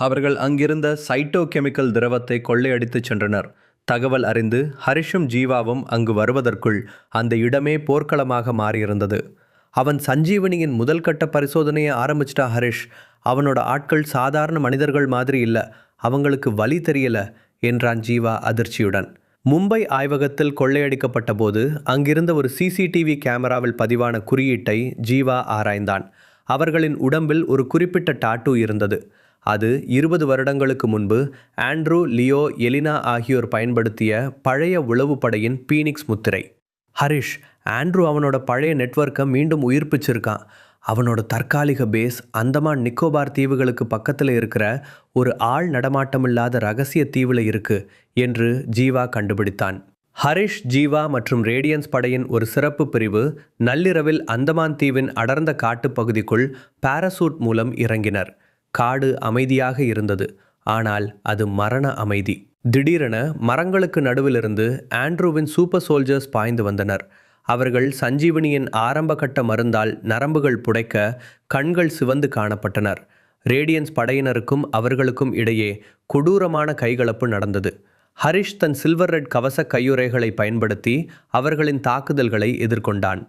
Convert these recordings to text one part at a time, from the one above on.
அவர்கள் அங்கிருந்த சைட்டோகெமிக்கல் திரவத்தை கொள்ளையடித்துச் சென்றனர். தகவல் அறிந்து ஹரிஷும் ஜீவாவும் அங்கு வருவதற்குள் அந்த இடமே போர்க்களமாக மாறியிருந்தது. அவன் சஞ்சீவனியின் முதல் கட்ட பரிசோதனையை ஆரம்பிச்சிட்டா ஹரிஷ். அவனோட ஆட்கள் சாதாரண மனிதர்கள் மாதிரி இல்லை, அவங்களுக்கு வழி தெரியல என்றான் ஜீவா அதிர்ச்சியுடன். மும்பை ஆய்வகத்தில் கொள்ளையடிக்கப்பட்ட போது அங்கிருந்த ஒரு சிசிடிவி கேமராவில் பதிவான குறியீட்டை ஜீவா ஆராய்ந்தான். அவர்களின் உடம்பில் ஒரு குறிப்பிட்ட டாட்டூ இருந்தது. அது 20 வருடங்களுக்கு முன்பு ஆண்ட்ரூ, லியோ, எலினா ஆகியோர் பயன்படுத்திய பழைய உளவுப்படையின் பீனிக்ஸ் முத்திரை. ஹரிஷ், ஆண்ட்ரூ அவனோட பழைய நெட்வொர்க்கை மீண்டும் உயிர்ப்பிச்சிருக்கான். அவனோட தற்காலிக பேஸ் அந்தமான் நிக்கோபார் தீவுகளுக்கு பக்கத்தில் இருக்கிற ஒரு ஆள் நடமாட்டமில்லாத ரகசிய தீவில் இருக்கு என்று ஜீவா கண்டுபிடித்தான். ஹரிஷ், ஜீவா மற்றும் ரேடியன்ஸ் படையின் ஒரு சிறப்பு பிரிவு நள்ளிரவில் அந்தமான் தீவின் அடர்ந்த காட்டுப்பகுதிக்குள் பாராசூட் மூலம் இறங்கினர். காடு அமைதியாக இருந்தது, ஆனால் அது மரண அமைதி. திடீரென மரங்களுக்கு நடுவிலிருந்து ஆண்ட்ரூவின் சூப்பர் சோல்ஜர்ஸ் பாய்ந்து வந்தனர். அவர்கள் சஞ்சீவனியின் ஆரம்ப கட்ட மருந்தால் நரம்புகள் புடைக்க கண்கள் சிவந்து காணப்பட்டனர். ரேடியன்ஸ் படையினருக்கும் அவர்களுக்கும் இடையே கொடூரமான கைகலப்பு நடந்தது. ஹரிஷ் தன் சில்வர் ரெட் கவச கையுறைகளை பயன்படுத்தி அவர்களின் தாக்குதல்களை எதிர்கொண்டான்.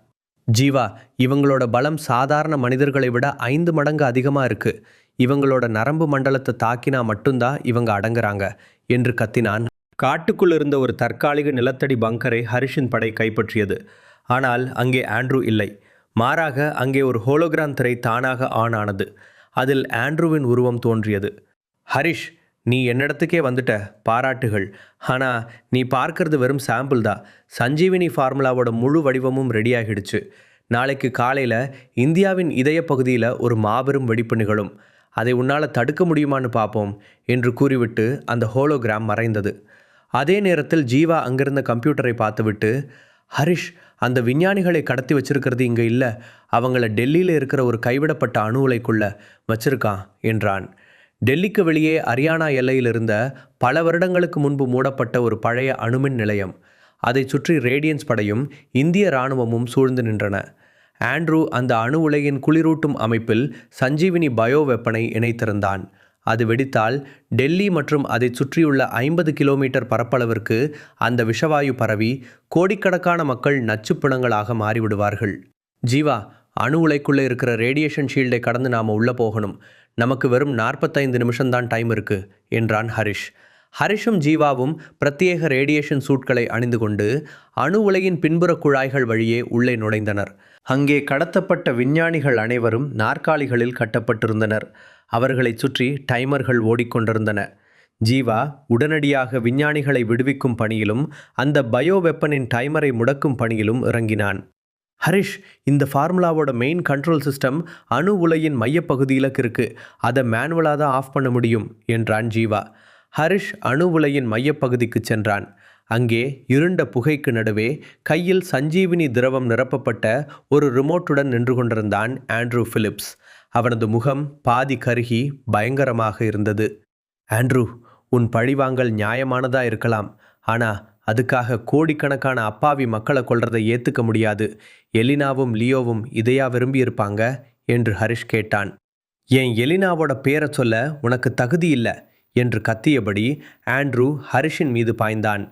ஜீவா, இவங்களோட பலம் சாதாரண மனிதர்களை விட 5 மடங்கு அதிகமாக இருக்கு. இவங்களோட நரம்பு மண்டலத்தை தாக்கினா மட்டும்தான் இவங்க அடங்குறாங்க என்று கத்தினான். காட்டுக்குள் இருந்த ஒரு தற்காலிக நிலத்தடி பங்கரை ஹரிஷின் படை கைப்பற்றியது. ஆனால் அங்கே ஆண்ட்ரூ இல்லை. மாறாக அங்கே ஒரு ஹோலோகிராம் திரை தானாக ஆன் ஆனது. அதில் ஆண்ட்ரூவின் உருவம் தோன்றியது. ஹரிஷ், நீ என்னிடத்துக்கே வந்துட்ட, பாராட்டுகள். ஆனால் நீ பார்க்கறது வெறும் சாம்பிள் தான். சஞ்சீவினி ஃபார்முலாவோட முழு வடிவமும் ரெடியாகிடுச்சு. நாளைக்கு காலையில் இந்தியாவின் இதய பகுதியில் ஒரு மாபெரும் வெடிப்பு நிகழும். அதை உன்னால் தடுக்க முடியுமான்னு பார்ப்போம் என்று கூறிவிட்டு அந்த ஹோலோகிராம் மறைந்தது. அதே நேரத்தில் ஜீவா அங்கிருந்த கம்ப்யூட்டரை பார்த்துவிட்டு, ஹரிஷ், அந்த விஞ்ஞானிகளை கடத்தி வச்சிருக்கிறது இங்கே இல்லை, அவங்கள டெல்லியில் இருக்கிற ஒரு கைவிடப்பட்ட அணு உலைக்குள்ள வச்சிருக்கான் என்றான். டெல்லிக்கு வெளியே ஹரியானா எல்லையில் இருந்த பல வருடங்களுக்கு முன்பு மூடப்பட்ட ஒரு பழைய அணுமின் நிலையம். அதை சுற்றி ரேடியன்ஸ் படையும் இந்திய இராணுவமும் சூழ்ந்து நின்றன. ஆண்ட்ரூ அந்த அணு உலையின் குளிரூட்டும் அமைப்பில் சஞ்சீவினி பயோ வெப்பனை இணைத்திருந்தான். அது வெடித்தால் டெல்லி மற்றும் அதை சுற்றியுள்ள 50 கிலோமீட்டர் பரப்பளவிற்கு அந்த விஷவாயு பரவி கோடிக்கணக்கான மக்கள் நச்சுப்பிணங்களாக மாறிவிடுவார்கள். ஜீவா, அணு உலைக்குள்ளே இருக்கிற ரேடியேஷன் ஷீல்டை கடந்து நாம் உள்ளே போகணும். நமக்கு வெறும் 45 நிமிஷம்தான் டைம் இருக்கு என்றான் ஹரிஷ். ஹரிஷும் ஜீவாவும் பிரத்யேக ரேடியேஷன் சூட்களை அணிந்து கொண்டு அணு உலையின் பின்புற குழாய்கள் வழியே உள்ளே நுழைந்தனர். அங்கே கடத்தப்பட்ட விஞ்ஞானிகள் அனைவரும் நாற்காலிகளில் கட்டப்பட்டிருந்தனர். அவர்களை சுற்றி டைமர்கள் ஓடிக்கொண்டிருந்தன. ஜீவா உடனடியாக விஞ்ஞானிகளை விடுவிக்கும் பணியிலும் அந்த பயோ வெப்பனின் டைமரை முடக்கும் பணியிலும் இறங்கினான். ஹரிஷ், இந்த ஃபார்முலாவோட மெயின் கண்ட்ரோல் சிஸ்டம் அணு உலையின் மையப்பகுதியில் இருக்கு. அதை மேனுவலாக தான் ஆஃப் பண்ண முடியும் என்றான் ஜீவா. ஹரிஷ் அணு உலையின் மையப்பகுதிக்கு சென்றான். அங்கே இருண்ட புகைக்கு நடுவே கையில் சஞ்சீவினி திரவம் நிரப்பப்பட்ட ஒரு ரிமோட்டுடன் நின்று கொண்டிருந்தான் ஆண்ட்ரூ பிலிப்ஸ். அவனது முகம் பாதி கருகி பயங்கரமாக இருந்தது. ஆண்ட்ரூ, உன் பழிவாங்கல் நியாயமானதா இருக்கலாம், ஆனால் அதுக்காக கோடிக்கணக்கான அப்பாவி மக்களை கொல்றதை ஏற்றுக்க முடியாது. எலினாவும் லியோவும் இதையா விரும்பி இருப்பாங்க என்று ஹரிஷ் கேட்டான். என் எலினாவோட பேரை சொல்ல உனக்கு தகுதி இல்லை என்று கத்தியபடி ஆண்ட்ரூ ஹரிஷின் மீது பாய்ந்தான்.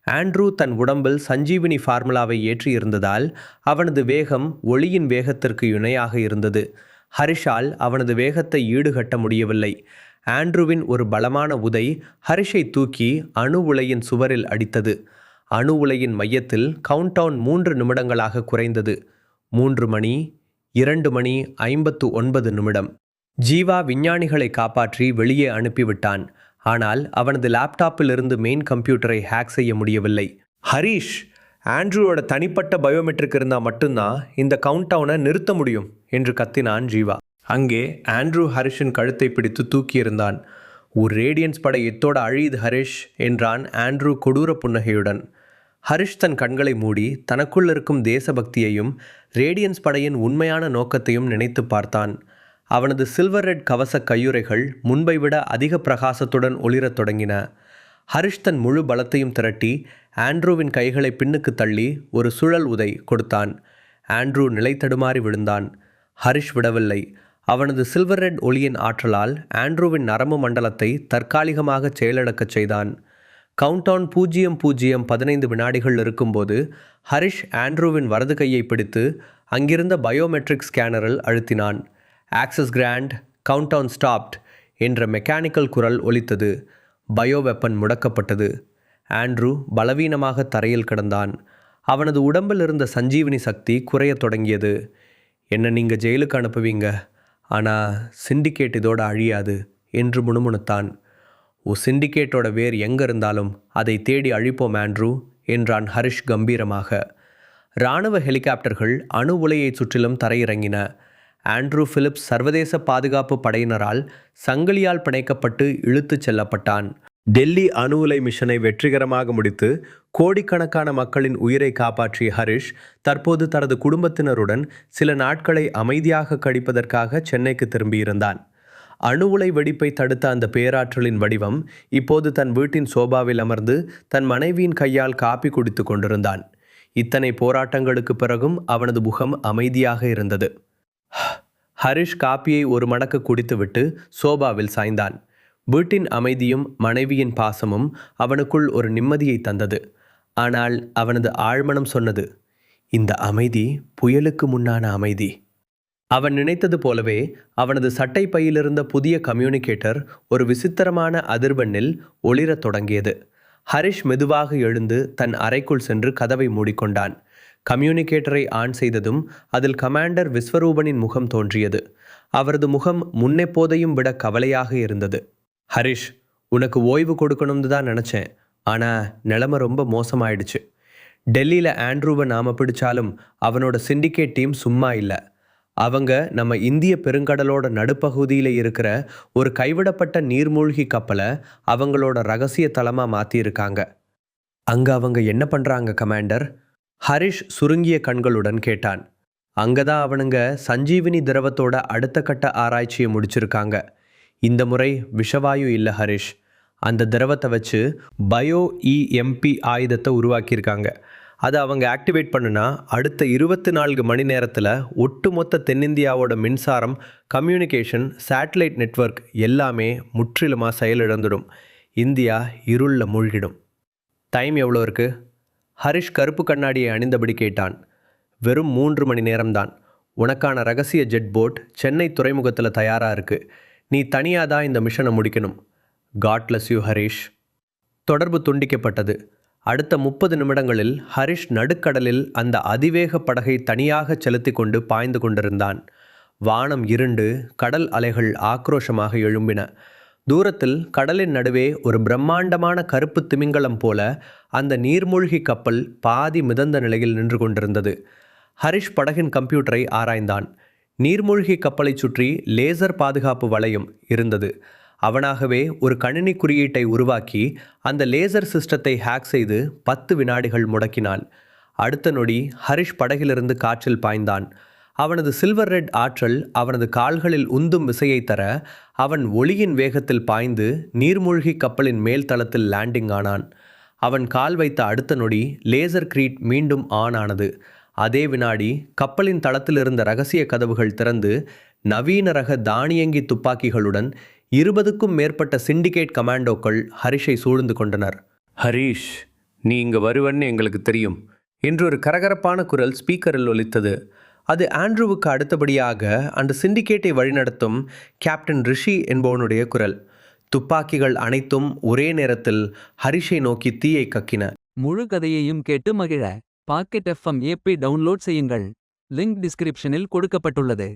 ஆண்ட்ரூ தன் உடம்பில் சஞ்சீவினி ஃபார்முலாவை ஏற்றி இருந்ததால் அவனது வேகம் ஒளியின் வேகத்திற்கு இணையாக இருந்தது. ஹரிஷால் அவனது வேகத்தை ஈடுகட்ட முடியவில்லை. ஆண்ட்ரூவின் ஒரு பலமான உதை ஹரிஷை தூக்கி அணு உலையின் சுவரில் அடித்தது. அணு உலையின் மையத்தில் கவுண்டவுன் 3 நிமிடங்களாக குறைந்தது. 3 மணி, 2 மணி 59 நிமிடம். ஜீவா விஞ்ஞானிகளை காப்பாற்றி வெளியே அனுப்பிவிட்டான். ஆனால் அவனது லேப்டாப்பில் இருந்து மெயின் கம்ப்யூட்டரை ஹேக் செய்ய முடியவில்லை. ஹரிஷ், ஆண்ட்ரூவோட தனிப்பட்ட பயோமெட்ரிக் இருந்தால் மட்டும்தான் இந்த கவுண்டவுனை நிறுத்த முடியும் என்று கத்தினான் ஜீவா. அங்கே ஆண்ட்ரூ ஹரிஷின் கழுத்தை பிடித்து தூக்கியிருந்தான். ஒரு ரேடியன்ஸ் படை எத்தோட அழியுது ஹரிஷ் என்றான் ஆண்ட்ரூ கொடூர புன்னகையுடன். ஹரிஷ் தன் கண்களை மூடி தனக்குள் இருக்கும் தேசபக்தியையும் ரேடியன்ஸ் படையின் உண்மையான நோக்கத்தையும் நினைத்து பார்த்தான். அவனது சில்வர் ரெட் கவச கையுறைகள் முன்பை விட அதிக பிரகாசத்துடன் ஒளிரத் தொடங்கின. ஹரிஷ் தன் முழு பலத்தையும் திரட்டி ஆண்ட்ரூவின் கைகளை பின்னுக்கு தள்ளி ஒரு சுழல் உதை கொடுத்தான். ஆண்ட்ரூ நிலை தடுமாறி விழுந்தான். ஹரிஷ் விடவில்லை. அவனது சில்வர் ரெட் ஒளியின் ஆற்றலால் ஆண்ட்ரூவின் நரம்பு மண்டலத்தை தற்காலிகமாக செயலிழக்கச் செய்தான். கவுண்டவுன் 00:15 வினாடிகள் இருக்கும்போது ஹரிஷ் ஆண்ட்ரூவின் வலது கையை பிடித்து அங்கிருந்த பயோமெட்ரிக் ஸ்கேனரில் அழுத்தினான். ஆக்சஸ் கிராண்ட், கவுண்டவுன் ஸ்டாப்ட் என்ற மெக்கானிக்கல் குரல் ஒலித்தது. Bio weapon முடக்கப்பட்டது. ஆண்ட்ரூ பலவீனமாக தரையில் கிடந்தான். அவனது உடம்பில் இருந்த சஞ்சீவினி சக்தி குறையத் தொடங்கியது. என்ன நீங்கள் ஜெயிலுக்கு அனுப்புவீங்க, ஆனால் சிண்டிகேட் இதோட அழியாது என்று முணுமுணுத்தான். சிண்டிகேட்டோட வேர் எங்கே இருந்தாலும் அதை தேடி அழிப்போம் ஆண்ட்ரூ என்றான் ஹரிஷ் கம்பீரமாக. இராணுவ ஹெலிகாப்டர்கள் அணு உலையை சுற்றிலும் தரையிறங்கின. ஆண்ட்ரூ பிலிப்ஸ் சர்வதேச பாதுகாப்பு படையினரால் சங்கிலியால் பிணைக்கப்பட்டு இழுத்துச் செல்லப்பட்டான். டெல்லி அணு உலை மிஷனை வெற்றிகரமாக முடித்து கோடிக்கணக்கான மக்களின் உயிரை காப்பாற்றிய ஹரிஷ் தற்போது தனது குடும்பத்தினருடன் சில நாட்களை அமைதியாக கழிப்பதற்காக சென்னைக்கு திரும்பியிருந்தான். அணு உலை வெடிப்பை தடுத்த அந்த பேராற்றலின் வடிவம் இப்போது தன் வீட்டின் சோபாவில் அமர்ந்து தன் மனைவியின் கையால் காப்பி குடித்து கொண்டிருந்தான். இத்தனை போராட்டங்களுக்கு பிறகும் அவனது முகம் அமைதியாக இருந்தது. ஹரிஷ் காப்பியை ஒரு மடக்கு குடித்துவிட்டு சோபாவில் சாய்ந்தான். வீட்டின் அமைதியும் மனைவியின் பாசமும் அவனுக்குள் ஒரு நிம்மதியை தந்தது. ஆனால் அவனது ஆழ்மனம் சொன்னது, இந்த அமைதி புயலுக்கு முன்னான அமைதி. அவன் நினைத்தது போலவே அவனது சட்டை பையிலிருந்த புதிய கம்யூனிகேட்டர் ஒரு விசித்திரமான அதிர்வெண்ணில் ஒளிரத் தொடங்கியது. ஹரிஷ் மெதுவாக எழுந்து தன் அறைக்குள் சென்று கதவை மூடிக்கொண்டான். கம்யூனிகேட்டரை ஆன் செய்ததும் அதில் கமாண்டர் விஸ்வரூபனின் முகம் தோன்றியது. அவரது முகம் முன்னெப்போதையும் விட கவலையாக இருந்தது. ஹரிஷ், உனக்கு ஓய்வு கொடுக்கணும்னு தான் நினச்சேன், ஆனால் நிலைமை ரொம்ப மோசமாயிடுச்சு. டெல்லியில் ஆண்ட்ரூவை நாம் பிடிச்சாலும் அவனோட சிண்டிகேட் டீம் சும்மா இல்லை. அவங்க நம்ம இந்திய பெருங்கடலோட நடுப்பகுதியில் இருக்கிற ஒரு கைவிடப்பட்ட நீர்மூழ்கி கப்பலை அவங்களோட ரகசிய தளமாக மாற்றியிருக்காங்க. அங்கே அவங்க என்ன பண்ணுறாங்க கமாண்டர்? ஹரிஷ் சுருங்கிய கண்களுடன் கேட்டான். அங்கே தான் அவனுங்க சஞ்சீவினி திரவத்தோட அடுத்த கட்ட ஆராய்ச்சியை முடிச்சிருக்காங்க. இந்த முறை விஷவாயு இல்லை ஹரிஷ், அந்த திரவத்தை வச்சு பயோ இஎம்பி ஆயுதத்தை உருவாக்கியிருக்காங்க. அதை அவங்க ஆக்டிவேட் பண்ணுனா அடுத்த 24 மணி நேரத்தில் ஒட்டுமொத்த தென்னிந்தியாவோட மின்சாரம், கம்யூனிகேஷன், சேட்டலைட் நெட்வொர்க் எல்லாமே முற்றிலுமாக செயலிழந்துடும். இந்தியா இருளில் மூழ்கிடும். டைம் எவ்வளோ இருக்குது? ஹரிஷ் கருப்பு கண்ணாடியை அணிந்தபடி கேட்டான். வெறும் 3 மணி நேரம்தான். உனக்கான ரகசிய ஜெட் போட் சென்னை துறைமுகத்தில் தயாராக இருக்குது. நீ தனியாக தான் இந்த மிஷனை முடிக்கணும். God bless you Harish. தொடர்பு துண்டிக்கப்பட்டது. அடுத்த 30 நிமிடங்களில் ஹரிஷ் நடுக்கடலில் அந்த அதிவேக படகை தனியாக செலுத்தி கொண்டு பாய்ந்து கொண்டிருந்தான். வானம் இருண்டு, கடல் அலைகள் ஆக்ரோஷமாக எழும்பின. தூரத்தில் கடலின் நடுவே ஒரு பிரம்மாண்டமான கருப்பு திமிங்கலம் போல அந்த நீர்மூழ்கி கப்பல் பாதி மிதந்த நிலையில் நின்று கொண்டிருந்தது. ஹரிஷ் படகின் கம்ப்யூட்டரை ஆராய்ந்தான். நீர்மூழ்கி கப்பலை சுற்றி லேசர் பாதுகாப்பு வளையம் இருந்தது. அவனாகவே ஒரு கணினி குறியீட்டை உருவாக்கி அந்த லேசர் சிஸ்டத்தை ஹேக் செய்து 10 வினாடிகள் முடக்கினான். அடுத்த நொடி ஹரிஷ் படகிலிருந்து காற்றில் பாய்ந்தான். அவனது சில்வர் ரெட் ஆற்றல் அவனது கால்களில் உந்தும் விசையை தர அவன் ஒளியின் வேகத்தில் பாய்ந்து நீர்மூழ்கி கப்பலின் மேல் தளத்தில் லேண்டிங் ஆனான். அவன் கால் வைத்த அடுத்த நொடி லேசர் கிரீட் மீண்டும் ஆன் ஆனது. அதே வினாடி கப்பலின் தளத்தில் இருந்த ரகசிய கதவுகள் திறந்து நவீன ரக தானியங்கி துப்பாக்கிகளுடன் 20க்கும் மேற்பட்ட சிண்டிகேட் கமாண்டோக்கள் ஹரிஷை சூழ்ந்து கொண்டனர். ஹரிஷ், நீ இங்கே வருவன்னு எங்களுக்கு தெரியும் என்று ஒரு கரகரப்பான குரல் ஸ்பீக்கரில் ஒலித்தது. அது ஆண்ட்ரூவுக்கு அடுத்தபடியாக அந்த சிண்டிகேட்டை வழிநடத்தும் கேப்டன் ரிஷி என்பவனுடைய குரல். துப்பாக்கிகள் அனைத்தும் ஒரே நேரத்தில் ஹரிஷை நோக்கி தீயை கக்கின. முழு கதையையும் கேட்டு மகிழ பாக்கெட் FM ஏபி டவுன்லோட் செய்யுங்கள். லிங்க் டிஸ்கிரிப்ஷனில் கொடுக்கப்பட்டுள்ளது.